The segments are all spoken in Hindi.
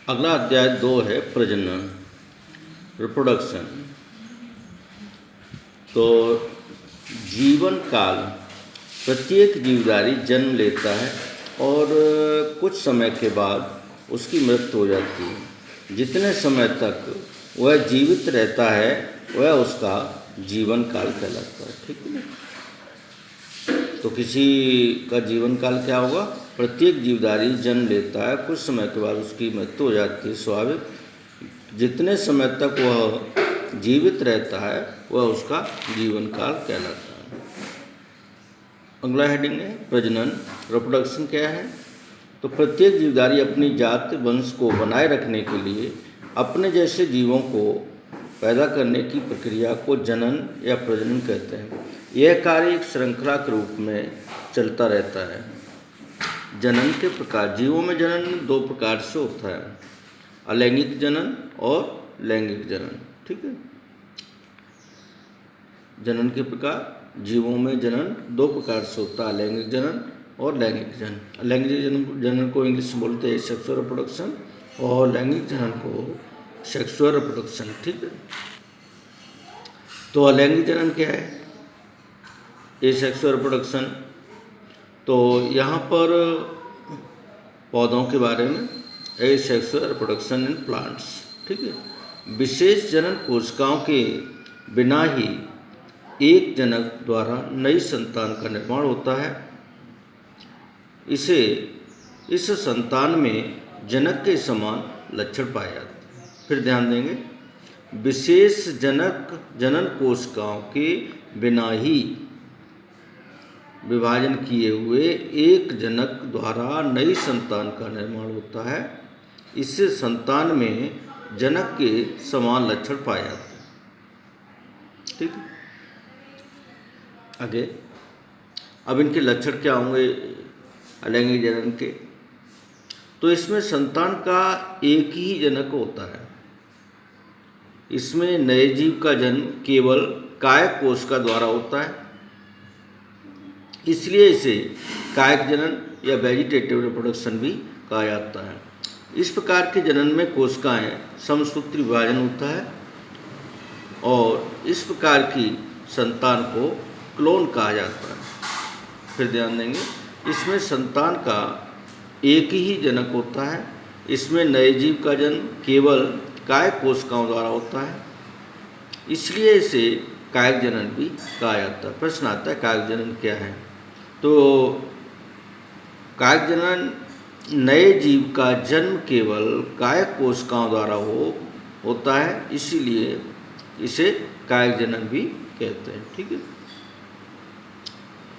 अगला अध्याय 2 है प्रजनन, रिप्रोडक्शन। तो जीवन काल प्रत्येक जीवधारी जन्म लेता है और कुछ समय के बाद उसकी मृत्यु हो जाती है। जितने समय तक वह जीवित रहता है वह उसका जीवन काल कहलाता है। ठीक है ना? तो किसी का जीवन काल क्या होगा? प्रत्येक जीवधारी जन्म लेता है, कुछ समय के बाद उसकी मृत्यु हो जाती है, स्वाभाविक। जितने समय तक वह जीवित रहता है वह उसका जीवन काल कहलाता है। अगला हेडिंग है प्रजनन, रिप्रोडक्शन क्या है? तो प्रत्येक जीवधारी अपनी जाति वंश को बनाए रखने के लिए अपने जैसे जीवों को पैदा करने की प्रक्रिया को जनन या प्रजनन कहते हैं। यह कार्य एक श्रृंखला के रूप में चलता रहता है। जनन के प्रकार, जीवों में जनन 2 प्रकार से होता है, अलैंगिक जनन और लैंगिक जनन। ठीक है? जनन के प्रकार, जीवों में जनन 2 प्रकार से होता है, अलैंगिक जनन और लैंगिक जनन। अलैंगिक जनन को इंग्लिश में बोलते हैं सेक्सुअल रिप्रोडक्शन और लैंगिक जनन को सेक्सुअल रिप्रोडक्शन। ठीक है? तो अलैंगिक जनन क्या है? Asexual reproduction. तो यहाँ पर पौधों के बारे में, एसेक्सुअल रिप्रोडक्शन इन प्लांट्स। ठीक है? विशेष जनन कोशिकाओं के बिना ही एक जनक द्वारा नई संतान का निर्माण होता है। इस संतान में जनक के समान लक्षण पाए जाते हैं। फिर ध्यान देंगे, विशेष जनन कोशिकाओं के बिना ही विभाजन किए हुए एक जनक द्वारा नई संतान का निर्माण होता है। इससे संतान में जनक के समान लक्षण पाए जाते हैं। ठीक है? आगे अब इनके लक्षण क्या होंगे अलैंगिक जनन के? तो इसमें संतान का एक ही जनक होता है। इसमें नए जीव का जन्म केवल कायक कोशिका द्वारा होता है, इसलिए इसे कायक जनन या वेजिटेटिव रिप्रोडक्शन भी कहा जाता है। इस प्रकार के जनन में कोशिकाएं समसूत्री विभाजन होता है और इस प्रकार की संतान को क्लोन कहा जाता है। फिर ध्यान देंगे, इसमें संतान का एक ही जनक होता है। इसमें नए जीव का जन्म केवल कायक कोशिकाओं द्वारा होता है, इसलिए इसे कायक जनन भी कहा जाता है। प्रश्न आता है कायक जनन क्या है? तो कायक जनन नए जीव का जन्म केवल कायक कोशिकाओं द्वारा होता है, इसीलिए इसे कायक जनन भी कहते हैं। ठीक है?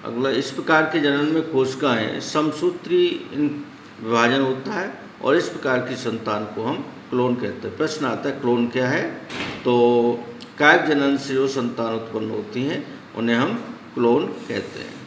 अगला, इस प्रकार के जनन में कोशिकाएं समसूत्री विभाजन होता है और इस प्रकार की संतान को हम क्लोन कहते हैं। प्रश्न आता है क्लोन क्या है? तो कायक जनन से जो संतान उत्पन्न होती हैं उन्हें हम क्लोन कहते हैं।